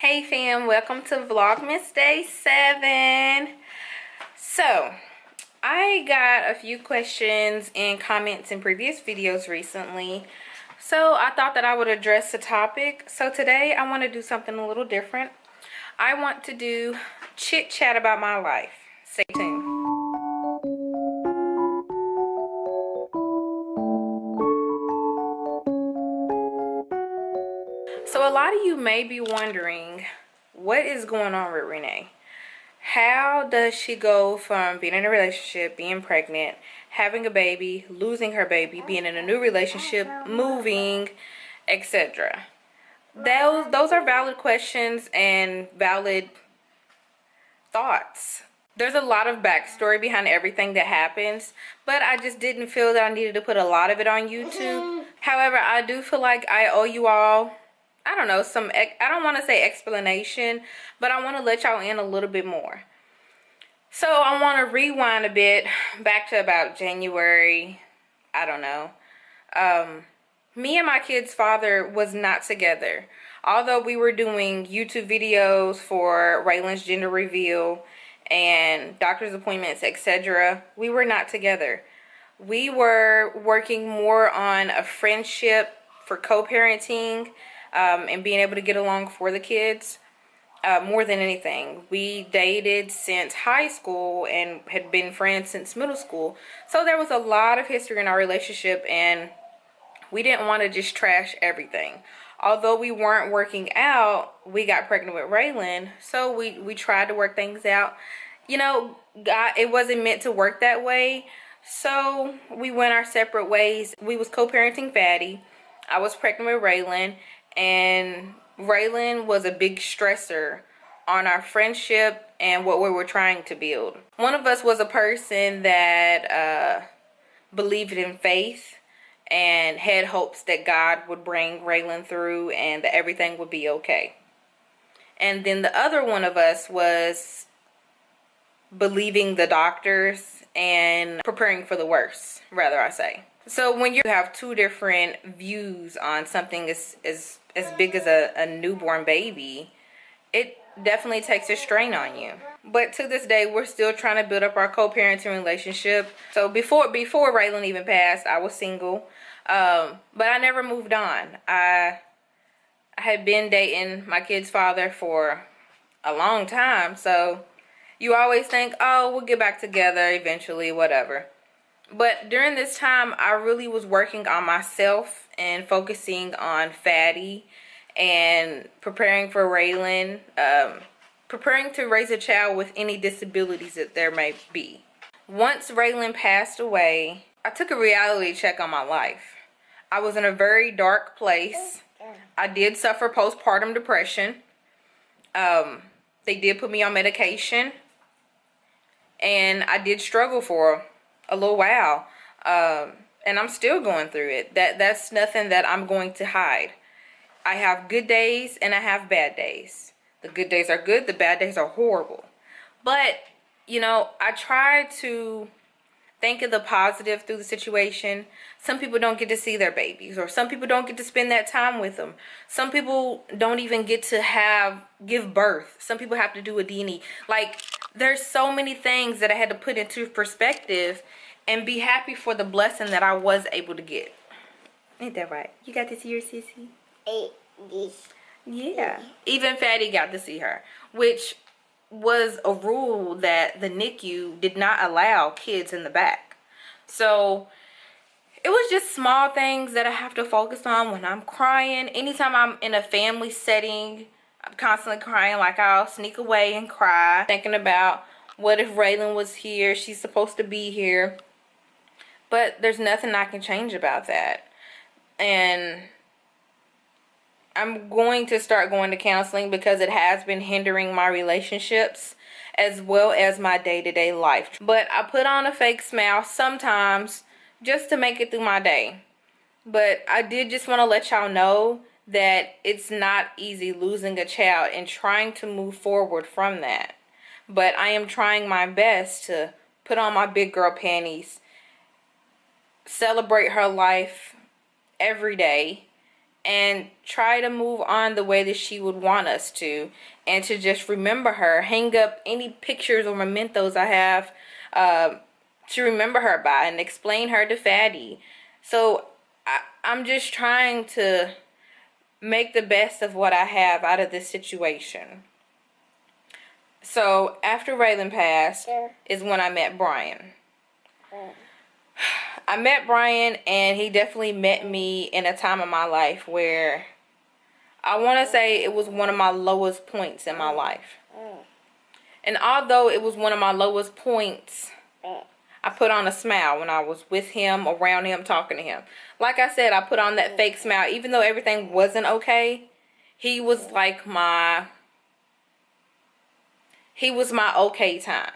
Hey fam, welcome to Vlogmas Day 7. So, I got a few questions and comments in previous videos recently. So, I thought that I would address the topic. So, today I want to do something a little different. I want to do chit chat about my life. Stay tuned. So, a lot of you may be wondering, what is going on with Renee? How does she go from being in a relationship, being pregnant, having a baby, losing her baby, being in a new relationship, moving, etc.? Those are valid questions and valid thoughts. There's a lot of backstory behind everything that happens, but I just didn't feel that I needed to put a lot of it on YouTube. However, I do feel like I owe you all, I don't know, I don't want to say explanation, but I want to let y'all in a little bit more. So I want to rewind a bit back to about January, I don't know. Me and my kid's father was not together. Although we were doing YouTube videos for Raylan's gender reveal and doctor's appointments, etc., we were not together. We were working more on a friendship for co-parenting and being able to get along for the kids. More than anything, we dated since high school and had been friends since middle school. So there was a lot of history in our relationship, and we didn't want to just trash everything. Although we weren't working out, we got pregnant with Raylan, so we tried to work things out. You know, God, it wasn't meant to work that way, so we went our separate ways. We was co-parenting Fatty. I was pregnant with Raylan, and Raylan was a big stressor on our friendship and what we were trying to build. One of us was a person that believed in faith and had hopes that God would bring Raylan through and that everything would be okay. And then the other one of us was believing the doctors and preparing for the worst, rather I say. So when you have two different views on something as big as a newborn baby, it definitely takes a strain on you. But to this day, we're still trying to build up our co-parenting relationship. So before Raylan even passed, I was single, but I never moved on. I had been dating my kid's father for a long time, so you always think, oh, we'll get back together eventually, whatever. But during this time, I really was working on myself and focusing on Fatty and preparing for Raylan, preparing to raise a child with any disabilities that there may be. Once Raylan passed away, I took a reality check on my life. I was in a very dark place. I did suffer postpartum depression. They did put me on medication, and I did struggle for a little while, and I'm still going through it. That's nothing that I'm going to hide. I have good days and I have bad days. The good days are good, the bad days are horrible. But you know, I try to think of the positive through the situation. Some people don't get to see their babies, or some people don't get to spend that time with them. Some people don't even get to give birth. Some people have to do a D&E. Like, there's so many things that I had to put into perspective and be happy for the blessing that I was able to get. Ain't that right? You got to see your sissy? Yeah. Even Fatty got to see her, which was a rule that the NICU did not allow kids in the back. So it was just small things that I have to focus on when I'm crying. Anytime I'm in a family setting, I'm constantly crying. Like, I'll sneak away and cry, thinking about what if Raylan was here? She's supposed to be here. But there's nothing I can change about that. And I'm going to start going to counseling because it has been hindering my relationships as well as my day-to-day life. But I put on a fake smile sometimes just to make it through my day. But I did just want to let y'all know that it's not easy losing a child and trying to move forward from that. But I am trying my best to put on my big girl panties, celebrate her life every day, and try to move on the way that she would want us to, and to just remember her, hang up any pictures or mementos I have to remember her by, and explain her to Fatty. So I'm just trying to make the best of what I have out of this situation. So after Raylan passed is when I met Brian. I met Brian, and he definitely met me in a time of my life where I want to say it was one of my lowest points in my life. And although it was one of my lowest points, I put on a smile when I was with him, around him, talking to him. Like I said, I put on that fake smile. Even though everything wasn't okay, he was like my okay time.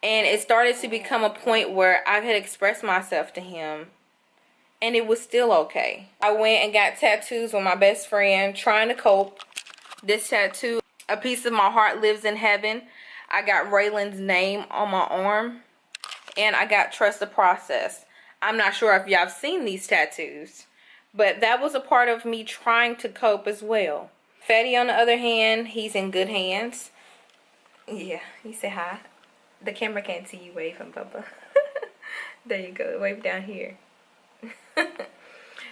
And it started to become a point where I had expressed myself to him, and it was still okay. I went and got tattoos with my best friend, trying to cope. This tattoo, A Piece of My Heart Lives in Heaven. I got Raylan's name on my arm, and I got Trust the Process. I'm not sure if y'all have seen these tattoos, but that was a part of me trying to cope as well. Fatty, on the other hand, he's in good hands. Yeah, you say hi. The camera can't see you. Wave from Bubba. There you go. Wave down here.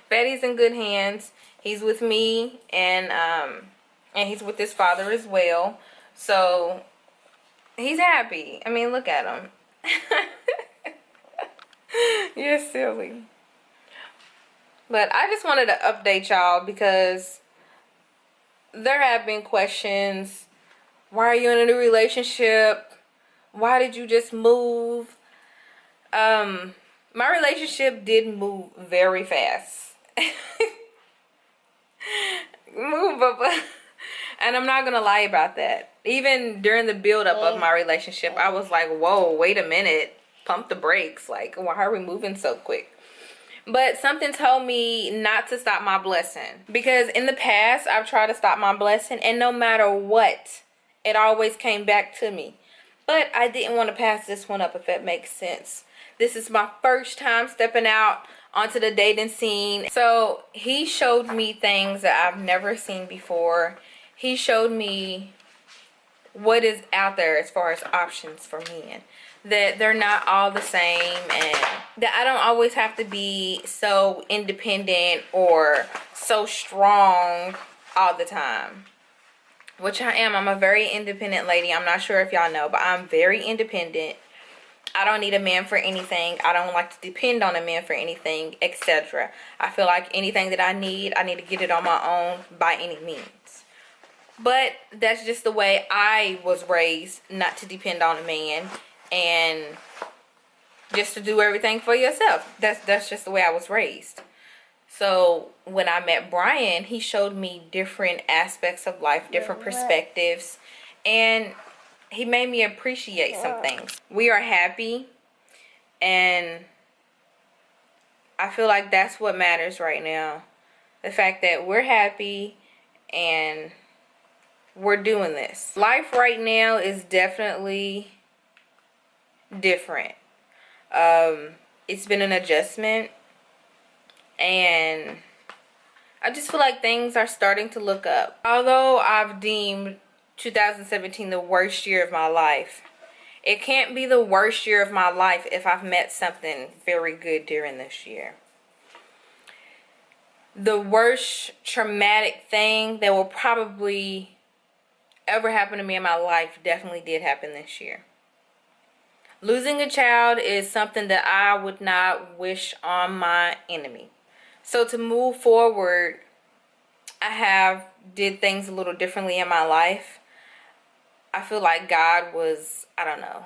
Fatty's in good hands. He's with me, and he's with his father as well. So he's happy. I mean, look at him. You're silly. But I just wanted to update y'all because there have been questions. Why are you in a new relationship? Why did you just move? My relationship did move very fast. Move, Bubba. And I'm not gonna lie about that. Even during the build-up of my relationship, I was like, whoa, wait a minute. Pump the brakes. Like, why are we moving so quick? But something told me not to stop my blessing. Because in the past, I've tried to stop my blessing, and no matter what, it always came back to me. But I didn't want to pass this one up, if that makes sense. This is my first time stepping out onto the dating scene. So he showed me things that I've never seen before. He showed me what is out there as far as options for men. That they're not all the same, and that I don't always have to be so independent or so strong all the time. Which I am. I'm a very independent lady. I'm not sure if y'all know, but I'm very independent. I don't need a man for anything. I don't like to depend on a man for anything, etc. I feel like anything that I need to get it on my own by any means. But that's just the way I was raised, not to depend on a man and just to do everything for yourself. That's just the way I was raised. So when I met Brian, he showed me different aspects of life, different perspectives, and he made me appreciate some things. We are happy, and I feel like that's what matters right now. The fact that we're happy and we're doing this. Life right now is definitely different. It's been an adjustment. And I just feel like things are starting to look up. Although I've deemed 2017 the worst year of my life, it can't be the worst year of my life if I've met something very good during this year. The worst traumatic thing that will probably ever happen to me in my life definitely did happen this year. Losing a child is something that I would not wish on my enemy. So to move forward, I did things a little differently in my life. I feel like God was, I don't know.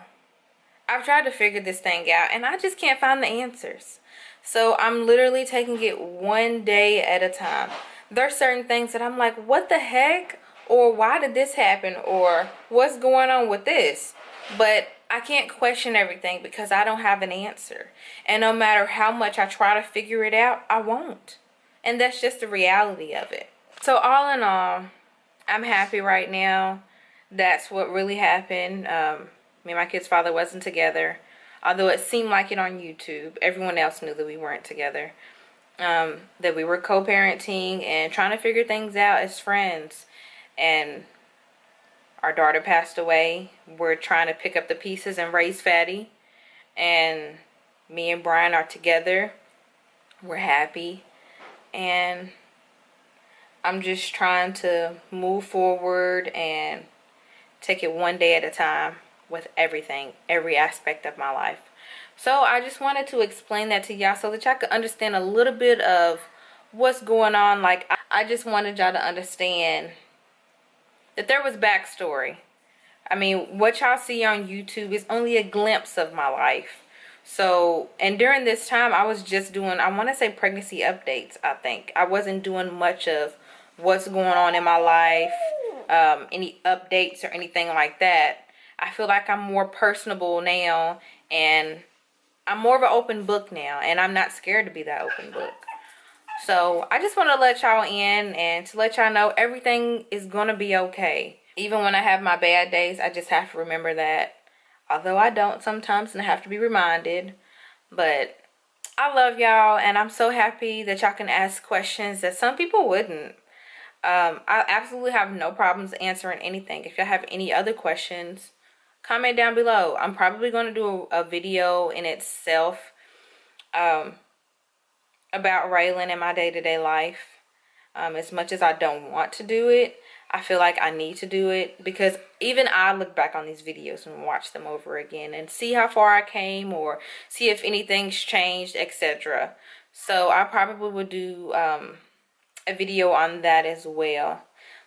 I've tried to figure this thing out, and I just can't find the answers. So I'm literally taking it one day at a time. There are certain things that I'm like, what the heck? Or why did this happen? Or what's going on with this? But I can't question everything because I don't have an answer. And no matter how much I try to figure it out, I won't. And that's just the reality of it. So all in all, I'm happy right now. That's what really happened. Me and my kid's father wasn't together. Although it seemed like it on YouTube. Everyone else knew that we weren't together. that we were co-parenting and trying to figure things out as friends. And our daughter passed away. We're trying to pick up the pieces and raise Fatty. And me and Brian are together. We're happy. And I'm just trying to move forward and take it one day at a time with everything, every aspect of my life. So I just wanted to explain that to y'all so that y'all could understand a little bit of what's going on. Like, I just wanted y'all to understand that there was backstory. I mean, what y'all see on YouTube is only a glimpse of my life. So, and during this time, I was just doing, I want to say pregnancy updates, I think. I wasn't doing much of what's going on in my life, any updates or anything like that. I feel like I'm more personable now, and I'm more of an open book now, and I'm not scared to be that open book. So I just want to let y'all in and to let y'all know everything is going to be okay. Even when I have my bad days, I just have to remember that. Although I don't sometimes, and I have to be reminded. But I love y'all, and I'm so happy that y'all can ask questions that some people wouldn't. I absolutely have no problems answering anything. If y'all have any other questions, comment down below. I'm probably going to do a video in itself about Raylan in my day-to-day life. As much as I don't want to do it, I feel like I need to do it, because even I look back on these videos and watch them over again and see how far I came or see if anything's changed, etc. So I probably would do a video on that as well.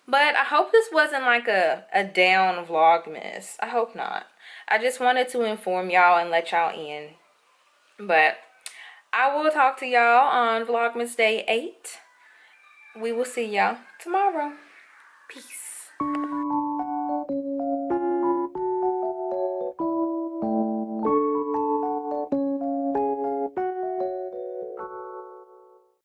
But I hope this wasn't like a down Vlogmas. I hope not. I just wanted to inform y'all and let y'all in. But I will talk to y'all on Vlogmas Day 8. We will see y'all tomorrow. Peace.